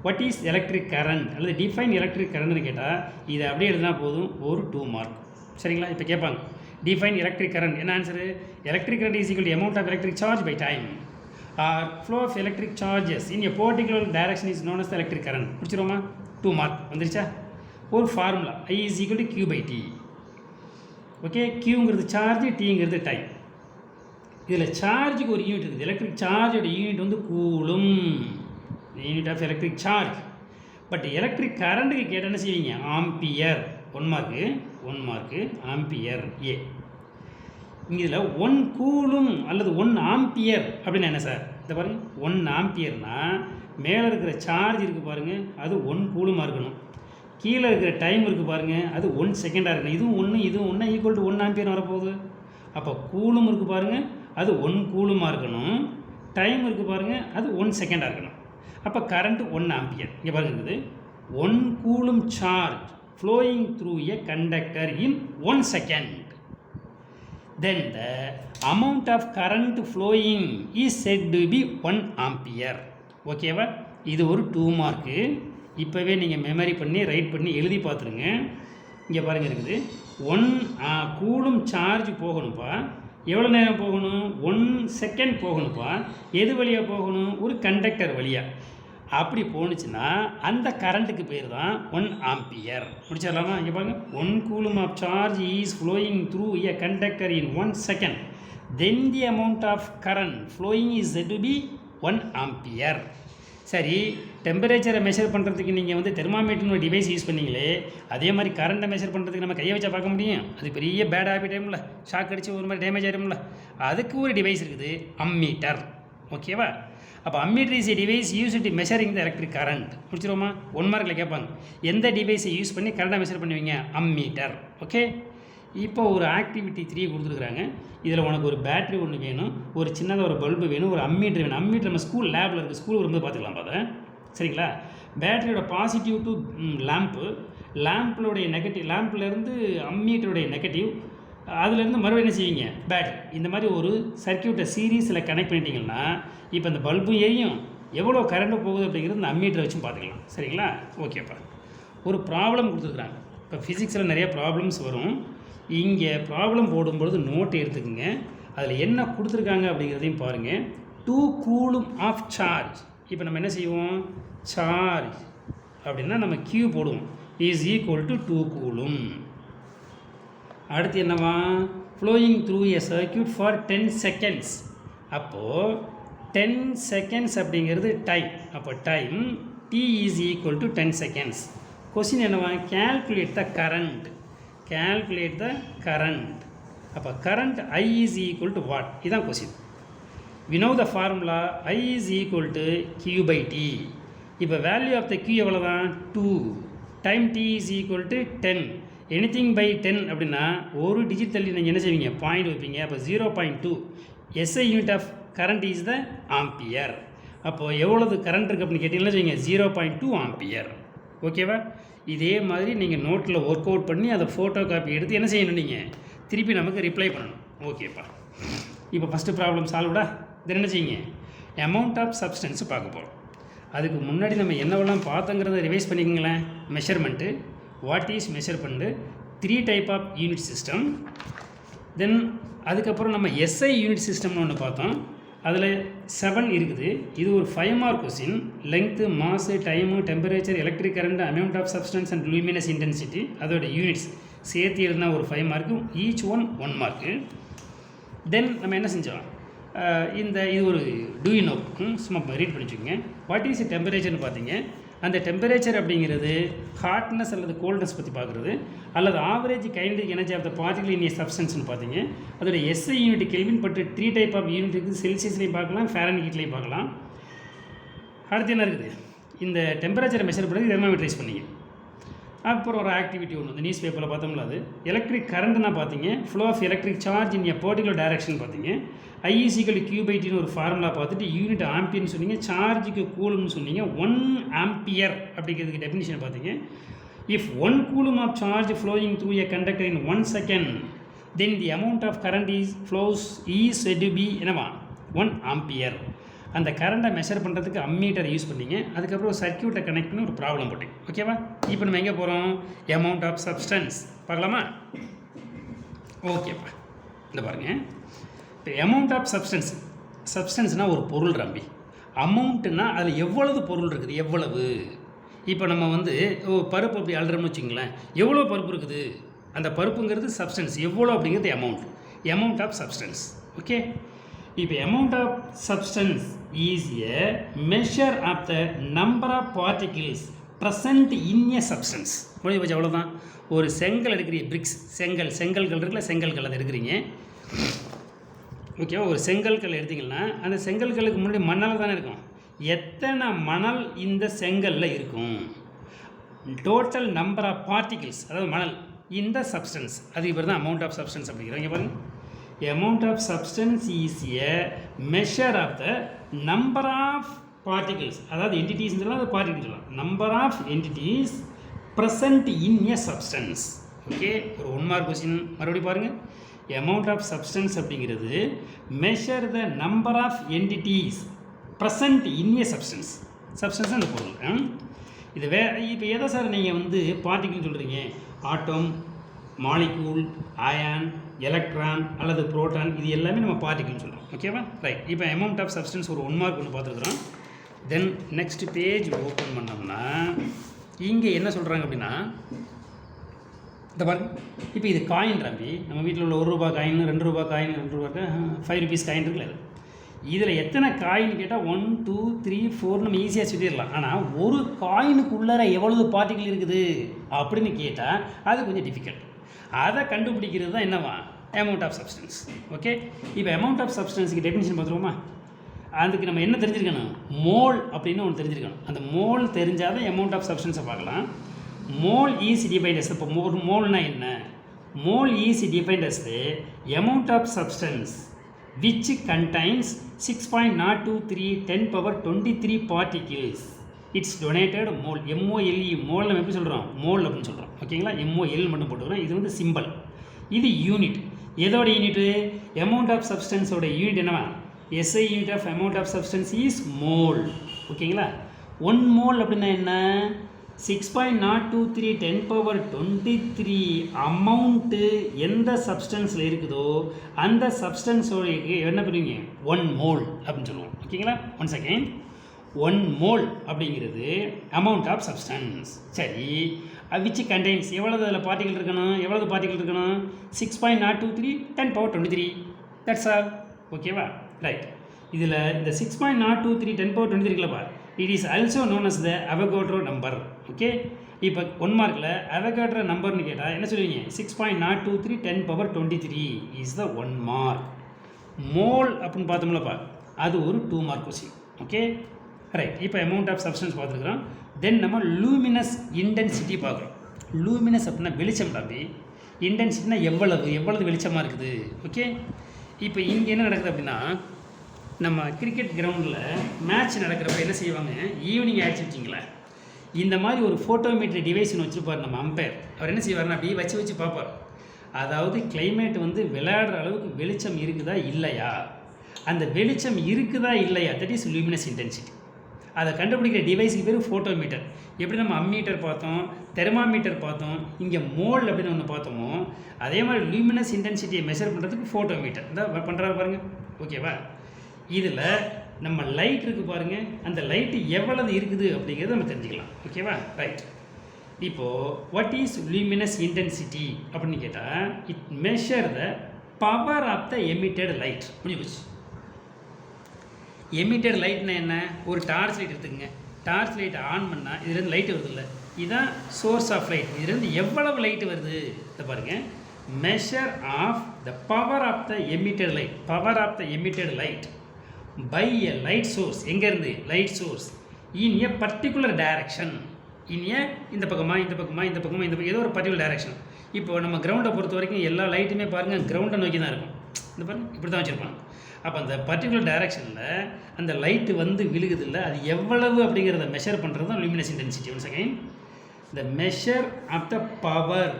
what is electric current அல்லது define electric கரண்ட்னு கேட்டால் இதை அப்படியே எழுதினா போதும், ஒரு 2 மார்க். சரிங்களா? இப்போ கேட்பாங்க டிஃபைன் எலக்ட்ரிக் கரண்ட், என்ன answer? Electric current is equal to amount of electric charge by time or flow of electric charges in a particular direction is known as the electric current. பிடிச்சிருவோமா? 2 mark வந்துருச்சா? ஒரு formula I is equal to Q by T. Okay, Qங்கிறது charge, Tங்கிறது time. இதில் சார்ஜுக்கு ஒரு unit இருக்குது. எலக்ட்ரிக் சார்ஜோட யூனிட் வந்து coulomb, unit of electric charge. But electric கரண்ட்டுக்கு கேட்டால் என்ன செய்வீங்க? ஆம்பியர். 1 மார்க்கு ஆம்பியர் ஏ. இங்கே இதில் 1 கூலும் அல்லது 1 ஆம்பியர் அப்படின்னு என்ன சார்? இதை பாருங்கள், 1 ஆம்பியர்னால் மேலே இருக்கிற சார்ஜ் இருக்குது பாருங்கள், அது 1 கூலுமாக இருக்கணும். கீழே இருக்கிற டைம் இருக்குது பாருங்கள், அது 1 செகண்டாக இருக்கணும். இதுவும் 1 இதுவும் 1 ஈக்குவல் டு 1 ஆம்பியர் வரப்போகுது. அப்போ கூலும் இருக்குது பாருங்கள், அது 1 கூலுமாக இருக்கணும். டைம் இருக்குது பாருங்கள், அது 1 செகண்டாக இருக்கணும். அப்போ கரண்ட்டு 1 ஆம்பியர். இங்கே பாருங்கள் இருக்குது 1 coulomb charge flowing through a conductor in 1 second. Then the amount of current flowing is said to be 1 ampere. ஓகேவா? இது ஒரு 2 மார்க்கு. இப்போவே நீங்கள் மெமரி பண்ணி ரைட் பண்ணி எழுதி பார்த்துருங்க. இங்கே பாருங்கள் இருக்குது 1 கூலும் சார்ஜ் போகணும்ப்பா. எவ்வளோ நேரம் போகணும்? 1 செகண்ட் போகணும்ப்பா. எது வழியாக போகணும்? ஒரு கண்டக்டர் வழியாக. அப்படி போணுச்சுன்னா அந்த கரண்ட்டுக்கு பேர் தான் 1 ஆம்பியர். முடிச்சிடலாமா? இங்கே பாருங்கள், 1 coulomb of charge is flowing through a conductor in 1 second. Then the amount of current flowing is set to be 1 ampere. சரி, டெம்பரேச்சரை மெஷர் பண்ணுறதுக்கு நீங்கள் வந்து தெர்மாமீட்டர்னு ஒரு டிவைஸ் யூஸ் பண்ணீங்களே, அதே மாதிரி கரண்ட்டை மெஷர் பண்ணுறதுக்கு நம்ம கையை வச்சா பார்க்க முடியும்? அது பெரிய பேட் ஹேபிட் டைமில் ஷாக் அடித்து ஒரு மாதிரி டேமேஜ் ஆகிடும்ல, அதுக்கு ஒரு டிவைஸ் இருக்குது, அம்மீட்டர். ஓகேவா? அப்போ ammeter is a device use to measuring the electric current. முடிச்சிருவோமா? 1 மார்க்கில் கேட்பாங்க, எந்த டிவைஸை யூஸ் பண்ணி கரண்ட்டை மெஷர் பண்ணுவீங்க? அம்மீட்டர். ஓகே, இப்போ ஒரு ஆக்டிவிட்டி 3 கொடுத்துருக்குறாங்க. இதில் உனக்கு ஒரு பேட்ரி ஒன்று வேணும், ஒரு சின்னதாக ஒரு பல்பு வேணும், ஒரு அம்மீட்டர் வேணும். அம்மீட்டர் நம்ம ஸ்கூல் லேபில் இருக்குது, ஸ்கூல் வரும்போது பார்த்துக்கலாம் அதை. சரிங்களா? பேட்டரியோட பாசிட்டிவ் டு லேம்ப்லோடைய நெகட்டிவ், லேம்ப்லேருந்து அம்மீட்டருடைய நெகட்டிவ், அதுலேருந்து மறுபடியும் என்ன செய்வீங்க? பேட்டரி. இந்த மாதிரி ஒரு சர்க்கியூட்டை சீரீஸில் கனெக்ட் பண்ணிட்டீங்கன்னா இப்போ இந்த பல்பும் எரியும், எவ்வளோ கரண்ட்டு போகுது அப்படிங்கிறது இந்த அம்மீட்டரை வச்சும் பார்த்துக்கலாம். சரிங்களா? ஓகேப்பா. ஒரு ப்ராப்ளம் கொடுத்துருக்குறாங்க. இப்போ ஃபிசிக்ஸில் நிறைய ப்ராப்ளம்ஸ் வரும். இங்கே ப்ராப்ளம் போடும்பொழுது நோட் எடுத்துக்கோங்க. அதில் என்ன கொடுத்துருக்காங்க அப்படிங்கிறதையும் பாருங்கள். 2 கூலும் ஆஃப் சார்ஜ். இப்போ நம்ம என்ன செய்வோம்? சார்ஜ் அப்படின்னா நம்ம Q போடுவோம், இஸ் ஈக்குவல் டு 2 கூலும். அடுத்து என்னவா? Flowing through a circuit for 10 seconds. அப்போது 10 செகண்ட்ஸ் அப்படிங்கிறது டைம். அப்போ time T is equal to 10 seconds. Question என்னவா? Calculate the current. Calculate the current. அப்போ current I is equal to what? இதுதான் question. we know the formula I is equal to Q by T. இப்போ value of the Q எவ்வளோ தான்? 2. Time T is equal to 10. Anything by 10 அப்படின்னா ஒரு digit தள்ளி நீங்கள் என்ன செய்வீங்க? பாயிண்ட் வைப்பீங்க. அப்போ 0.2. SI unit of current is the ampere. அப்போது எவ்வளவு கரண்ட் இருக்குது அப்படின்னு கேட்டிங்கன்னா செய்வீங்க 0.2 ஆம்பியர். ஓகேவா? இதே மாதிரி நீங்கள் நோட்டில் ஒர்க் அவுட் பண்ணி அதை ஃபோட்டோ காப்பி எடுத்து என்ன செய்யணும்? நீங்கள் திருப்பி நமக்கு ரிப்ளை பண்ணணும். ஓகேப்பா. இப்போ ஃபஸ்ட்டு ப்ராப்ளம் சால்வ்டா. இது என்ன செய்யுங்க? அமௌண்ட் ஆஃப் சப்ஸ்டன்ஸு பார்க்க போகிறோம். அதுக்கு முன்னாடி நம்ம என்னவெல்லாம் பார்த்தோங்கிறத ரிவைஸ் பண்ணிக்கங்களேன். Measurement, what is measurement, 3 type of unit system. Then அதுக்கப்புறம் நம்ம SI யூனிட் சிஸ்டம்னு ஒன்று பார்த்தோம். அதில் 7 இருக்குது. இது ஒரு 5 mark question. Length, mass, time, temperature, electric current, amount of substance and luminous intensity, அதோட யூனிட்ஸ் சேர்த்து எழுதினா ஒரு 5 mark. Each one 1 mark. Then நம்ம என்ன செஞ்சோம்? இது ஒரு டூயினோ சும்மா ரீட் பண்ணிச்சுக்கோங்க. வாட் இஸ் டெம்பரேச்சர்னு பார்த்தீங்க. அந்த டெம்பரேச்சர் அப்படிங்கிறது ஹாட்னஸ் அல்லது கோல்ட்னஸ் பற்றி பார்க்குறது, அல்லது average kinetic energy of the particle in a சப்ஸ்டன்ஸ்னு பார்த்தீங்க. அதோட SI யூனிட் கெல்வின் பட்டு 3 டைப் ஆஃப் யூனிட் இருக்குது. செல்சியஸ்லேயும் பார்க்கலாம், ஃபாரன்ஹீட்லேயும் பார்க்கலாம். அடுத்து என்ன இருக்குது? இந்த டெம்பரேச்சரை மெஷர் பண்ணி தெர்மாமீட்டர் யூஸ் பண்ணிங்க. அப்புறம் ஒரு ஆக்டிவிட்டி ஒன்று இந்த நியூஸ் பேப்பரில் பார்த்தோம்ல அது எலக்ட்ரிக் கரண்ட்னா பார்த்தீங்க flow of electric charge in a particular direction பார்த்தீங்க ஐஇசிக்கல் கியூபைட்டின்னு ஒரு ஃபார்முலா பார்த்துட்டு யூனிட் ஆம்பியர்னு சொன்னீங்க சார்ஜுக்கு கூலும்னு சொன்னீங்க 1 ஆம்பியர் அப்படிங்கிறதுக்கு டெஃபினிஷன் பார்த்தீங்க if 1 coulomb of charge flowing through a conductor in 1 second then the amount of current flows is said to be என்னவா 1 ampere. அந்த கரண்ட்டை மெஷர் பண்ணுறதுக்கு அம்மீட்டர் யூஸ் பண்ணிங்க. அதுக்கப்புறம் ஒரு சர்க்கியூட்டை கனெக்ட் பண்ணி ஒரு ப்ராப்ளம் போட்டேன். ஓகேவா? இப்போ நம்ம எங்கே போகிறோம்? அமௌண்ட் ஆஃப் சப்ஸ்டன்ஸ் பார்க்கலாமா? ஓகேப்பா, இந்த பாருங்கள். இப்போ அமௌண்ட் ஆஃப் சப்ஸ்டன்ஸ்னால் ஒரு பொருள் ரம்பி. அமௌண்ட்டுன்னா அதில் எவ்வளவு பொருள் இருக்குது, எவ்வளவு. இப்போ நம்ம வந்து பருப்பு அப்படி அழுறோம்னு வச்சுங்களேன், எவ்வளோ பருப்பு இருக்குது, அந்த பருப்புங்கிறது சப்ஸ்டன்ஸ், எவ்வளோ அப்படிங்கிறது அமௌண்ட் ஆஃப் சப்ஸ்டன்ஸ். ஓகே, இப்போ amount of substance is a measure of the number of particles present in a substance. முடிஞ்சு போச்சு, அவ்வளோதான். ஒரு செங்கல் எடுக்கிறீங்க, பிரிக்ஸ் செங்கல்கள் இருக்குல்ல, செங்கல்கள் அதை எடுக்கிறீங்க. ஓகேவா? ஒரு செங்கல்கள் எடுத்திங்கன்னா அந்த செங்கல்களுக்கு முன்னாடி மணல் தானே இருக்கும். எத்தனை மணல் இந்த செங்கலில் இருக்கும், டோட்டல் நம்பர் ஆஃப் பார்ட்டிகிள்ஸ், அதாவது மணல் இந்த சப்ஸ்டன்ஸ், அதுக்கு பேர் தான் அமௌண்ட் ஆஃப் சப்ஸ்டன்ஸ் அப்படிங்கிறாங்க. பாருங்கள், amount of substance is a measure of the number of particles, அதாவது entities சொல்லலாம், அது particles சொல்லலாம், number of entities present in a substance. Okay, ஒரு 1 மார்க் கொஸ்டின் மறுபடியும் பாருங்கள். amount of substance அப்படிங்கிறது measure the number of entities present in a substance. substance அந்த பொருள். இது இப்போ எதை சார் நீங்கள் வந்து பார்ட்டிகிள் சொல்கிறீங்க? ஆட்டம், மாலிகூல், அயான், எலக்ட்ரான் அல்லது புரோட்டான், இது எல்லாமே நம்ம பார்ட்டிகிள்னு சொல்கிறோம். ஓகேவா? ரைட். இப்போ அமௌண்ட் ஆஃப் சப்ஸ்டன்ஸ் ஒரு 1 மார்க் ஒன்று பார்த்துருக்குறோம். தென் நெக்ஸ்ட் பேஜ் ஓப்பன் பண்ணோம்னா இங்கே என்ன சொல்கிறாங்க அப்படின்னா, இந்த பாருங்க, இப்போ இது காயின் ரம்பி. நம்ம வீட்டில் உள்ள 1 ரூபா காயின், 2 ரூபா காயின், 2 ரூபாய்க்கு 5 ருபீஸ் காயின் இருக்குல்ல, அது இதில் எத்தனை காயின் கேட்டால் 1 2 3 4 நம்ம ஈஸியாக சொல்லிடலாம். ஆனால் ஒரு காயினுக்குள்ளார எவ்வளவு பார்ட்டிகிள் இருக்குது அப்படின்னு கேட்டால் அது கொஞ்சம் டிஃபிகல்ட். அதை கண்டுபிடிக்கிறது தான் என்னவா அமௌண்ட் ஆஃப் சப்ஸ்டன்ஸ். ஓகே, இப்போ அமௌண்ட் ஆஃப் சப்ஸ்டன்ஸுக்கு டெஃபினிஷன் பார்த்துருவோமா? அதுக்கு நம்ம என்ன தெரிஞ்சிருக்கணும்? மோல் அப்படின்னு ஒன்று தெரிஞ்சிருக்கணும். அந்த மோல் தெரிஞ்சால் தான் அமௌண்ட் ஆஃப் சப்ஸ்டன்ஸை பார்க்கலாம். மோல் ஈஸ் டிஃபைன்ட் அஸ், இப்போ மோல்னா என்ன? Mole is defined as the amount of substance which contains 6.023 10^23 particles. It's denoted mole. MOLE, mole நம்ம எப்படி சொல்கிறோம்? மோல் அப்படின்னு சொல்கிறோம். ஓகேங்களா? MOL மட்டும் போட்டுக்கிறோம். இது வந்து சிம்பிள். இது யூனிட். எதோட யூனிட்டு? அமௌண்ட் ஆஃப் சப்ஸ்டன்ஸோட யூனிட் என்னவா? SI unit of amount of substance is mole. ஓகேங்களா? 1 மோல் அப்படின்னா என்ன? 6.023 10^23 அமௌண்ட்டு எந்த சப்ஸ்டன்ஸில் இருக்குதோ அந்த சப்ஸ்டன்ஸோட என்ன பண்ணுவீங்க? 1 மோல் அப்படின்னு சொல்லுவோம். ஓகேங்களா? 1 செகண்ட். 1 மோல் அப்படிங்கிறது அமௌண்ட் ஆஃப் சப்ஸ்டன்ஸ். சரி, விச் கண்டெய்ன்ஸ் எவ்வளவு அதில் பார்ட்டிகள் இருக்கணும்? எவ்வளவு பார்ட்டிகள் இருக்கணும்? 6.023 10^23. That's all. ஓகேவா? ரைட். இதில் இந்த 6.023 10^23 இருக்குல்லப்பா, it is also known as the Avogadro number. Okay, இப்போ 1 மார்க்கில் அவகோட்ரோ நம்பர்னு கேட்டால் என்ன சொல்லுவீங்க? 6.023 10^23 இஸ் த 1 மார்க். மோல் அப்படின்னு பார்த்தோம்லப்பா, அது ஒரு 2 மார்க் கொஸ்டின். Okay, right. இப்போ அமௌண்ட் ஆஃப் சப்ஸ்டன்ஸ் பார்த்துருக்குறோம். தென் நம்ம லூமினஸ் இன்டென்சிட்டி பார்க்குறோம். லூமினஸ் அப்படின்னா வெளிச்சம் தாண்டி, இன்டென்சிட்டினா எவ்வளவு வெளிச்சமாக இருக்குது. ஓகே, இப்போ இங்கே என்ன நடக்குது அப்படின்னா, நம்ம கிரிக்கெட் கிரவுண்டில் மேட்ச் நடக்கிறப்ப என்ன செய்வாங்க? ஈவினிங் ஆகிடுச்சு வச்சிங்களா, இந்த மாதிரி ஒரு ஃபோட்டோமீட்டர் டிவைஸ்னு வச்சுருப்பார் நம்ம அம்பையர். அவர் என்ன செய்வார்னா அப்படியே வச்சு பார்ப்பார். அதாவது கிளைமேட் வந்து விளையாடுற அளவுக்கு வெளிச்சம் இருக்குதா இல்லையா, அந்த வெளிச்சம் இருக்குதா இல்லையா, தட் இஸ் லூமினஸ் இன்டென்சிட்டி. அதை கண்டுபிடிக்கிற டிவைஸுக்கு பேர் ஃபோட்டோமீட்டர். எப்படி நம்ம அம்மீட்டர் பார்த்தோம், தெர்மாமீட்டர் பார்த்தோம், இங்கே மோல் அப்படின்னு ஒன்று பார்த்தோமோ, அதே மாதிரி லூமினஸ் இன்டென்சிட்டியை மெஷர் பண்ணுறதுக்கு ஃபோட்டோமீட்டர் இந்த பண்ணுறாரு பாருங்கள். ஓகேவா? இதில் நம்ம லைட் இருக்குது பாருங்கள், அந்த லைட்டு எவ்வளவு இருக்குது அப்படிங்கிறத நம்ம தெரிஞ்சுக்கலாம். ஓகேவா? ரைட். இப்போது வாட் இஸ் லூமினஸ் இன்டென்சிட்டி அப்படின்னு கேட்டால், it measure the power of the emitted light. முடிஞ்சு போச்சு. எமிட்டட் லைட்னா என்ன? ஒரு டார்ச் லைட் எடுத்துக்கங்க. டார்ச் லைட்டை ஆன் பண்ணால் இதுலேருந்து லைட்டு வருது இல்லை, இதுதான் சோர்ஸ் ஆஃப் லைட். இதுலேருந்து எவ்வளவு லைட்டு வருது இதை பாருங்கள். Measure of the power of the emitted light. Power of the emitted light by a light source. எங்கேருந்து? Light source in a particular direction. இனிய இந்த பக்கமாக இந்த பக்கமாக இந்த பக்கமாக இந்த பக்கம் ஏதோ ஒரு பர்டிகுலர் டைரக்ஷன். இப்போ நம்ம கிரவுண்டை பொறுத்த வரைக்கும் எல்லா லைட்டுமே பாருங்கள் கிரவுண்டை நோக்கி தான் இருக்கும். இந்த பாருங்கள் இப்படி தான் வச்சுருப்பாங்க. அப்போ அந்த பர்டிகுலர் டைரக்ஷனில் அந்த லைட்டு வந்து விழுகுதில்ல, அது எவ்வளவு அப்படிங்கிறத மெஷர் பண்ணுறது தான் luminous intensity. Once again, the measure of the power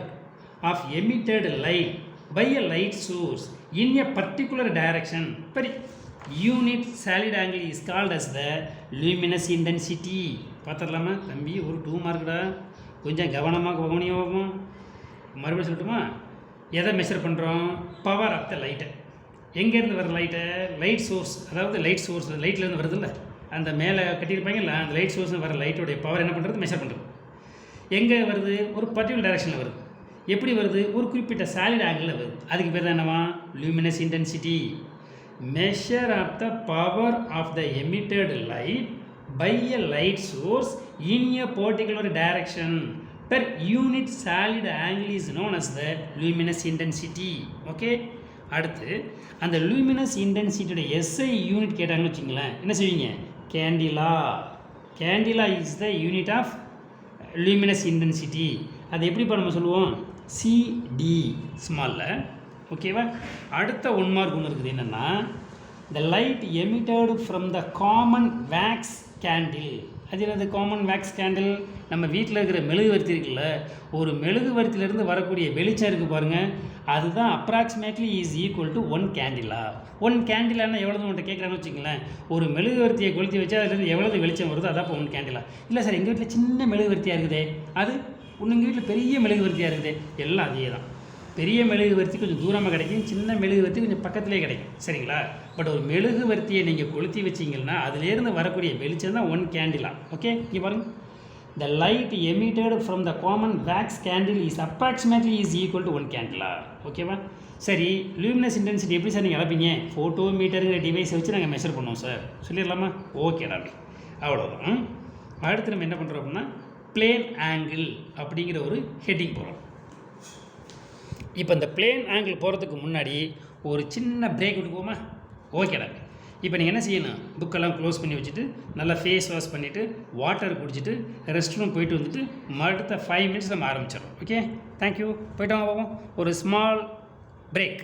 of emitted light by a light source in a particular direction per unit solid angle is called as the luminous intensity. பார்த்துடலாமா தம்பி? ஒரு 2 மார்க்குடா, கொஞ்சம் கவனியாகும். மறுபடியும் சொல்லட்டுமா? எதை measure பண்ணுறோம்? Power of த லைட்டை. எங்கேருந்து வர லைட்டை? லைட் சோர்ஸ், அதாவது லைட் சோர்ஸ் லைட்லேருந்து வருதுல்ல, அந்த மேலே கட்டியிருப்பாங்கல்ல, அந்த லைட் சோர்ஸ் வர லைட்டோடைய பவர் என்ன பண்ணுறது? மெஷர் பண்ணுறது. எங்கே வருது? ஒரு பர்டிகுலர் டைரக்ஷனில் வருது. எப்படி வருது? ஒரு குறிப்பிட்ட சாலிட் ஆங்கிளில் வருது. அதுக்கு பேர் தான் என்னவா? Luminous intensity. Measure of the power of the emitted light by a light source in a particular direction per unit solid angle is known as the luminous intensity. Okay. அடுத்து அந்த லூமினஸ் இன்டென்சிட்டியோட SI unit கேட்டாங்கன்னு வச்சுங்களேன், என்ன செய்வீங்க? Candela. Candela is the unit of luminous intensity. அது எப்படிப்பா நம்ம சொல்லுவோம்? சிடி ஸ்மாலில். ஓகேவா? அடுத்த 1 மார்க் ஒன்று இருக்குது. என்னென்னா, the light emitted from the common wax candle. அது என்னது காமன் வேக்ஸ் கேண்டில்? நம்ம வீட்டில் இருக்கிற மெழுகுவர்த்தி இருக்குல்ல, ஒரு மெழுகுவர்த்தியிலேருந்து வரக்கூடிய வெளிச்சம் இருக்குது பாருங்கள், அதுதான் approximately is equal to 1 candela. 1 கேண்டிலான்னா எவ்வளோது உன்ட்ட கேட்குறான்னு வச்சுங்களேன். ஒரு மெழுகுவர்த்தியை கொளுத்தி வச்சா அதுலேருந்து எவ்வளவு வெளிச்சம் வருதோ அதான் இப்போ 1 கேண்டிலா. இல்லை சார், எங்கள் வீட்டில் சின்ன மெழுகுவர்த்தியாக இருக்குதே, அது உங்கள் வீட்டில் பெரிய மெழுகுவர்த்தியாக இருக்குது, எல்லாம் அதே தான். பெரிய மெழுகுவர்த்தி கொஞ்சம் தூரமாக கிடைக்கும், சின்ன மெழுகுவர்த்தி கொஞ்சம் பக்கத்துலேயே கிடைக்கும். சரிங்களா? பட் ஒரு மெழுகுவர்த்தியை நீங்கள் கொளுத்தி வச்சிங்கன்னா அதுலேருந்து வரக்கூடிய வெளிச்சம் தான் 1 கேண்டிலா. ஓகே, இங்கே பாருங்கள். த light emitted from the common wax candle is approximately is equal to 1 candela. ஓகேவா? சரி, லூமினஸ் இன்டென்சிட்டி எப்படி சார் நீங்கள் அழைப்பீங்க? ஃபோட்டோ மீட்டருங்கிற டிவைஸை வச்சு நாங்கள் மெஷர் பண்ணுவோம் சார். சொல்லிடலாமா? ஓகேடா, அப்படி அவ்வளோதான். அடுத்து நம்ம என்ன பண்ணுறோம் அப்படின்னா, பிளேன் ஆங்கிள் அப்படிங்கிற ஒரு ஹெட்டிங் போகிறோம். இப்போ இந்த பிளேன் ஆங்கிள் போகிறதுக்கு முன்னாடி ஒரு சின்ன பிரேக் விட்டுக்குவோமா? ஓகேடா. இப்போ நீங்கள் என்ன செய்யணும்? புக்கெல்லாம் க்ளோஸ் பண்ணி வச்சுட்டு நல்லா ஃபேஸ் வாஷ் பண்ணிவிட்டு வாட்டர் குடிச்சிட்டு ரெஸ்ட் ரூம் போயிட்டு வந்துட்டு அடுத்த 5 மினிட்ஸ் நம்ம ஆரம்பிச்சிடறோம். Okay, thank you. போய்ட்டு வாங்க, போவோம். ஒரு ஸ்மால் பிரேக்.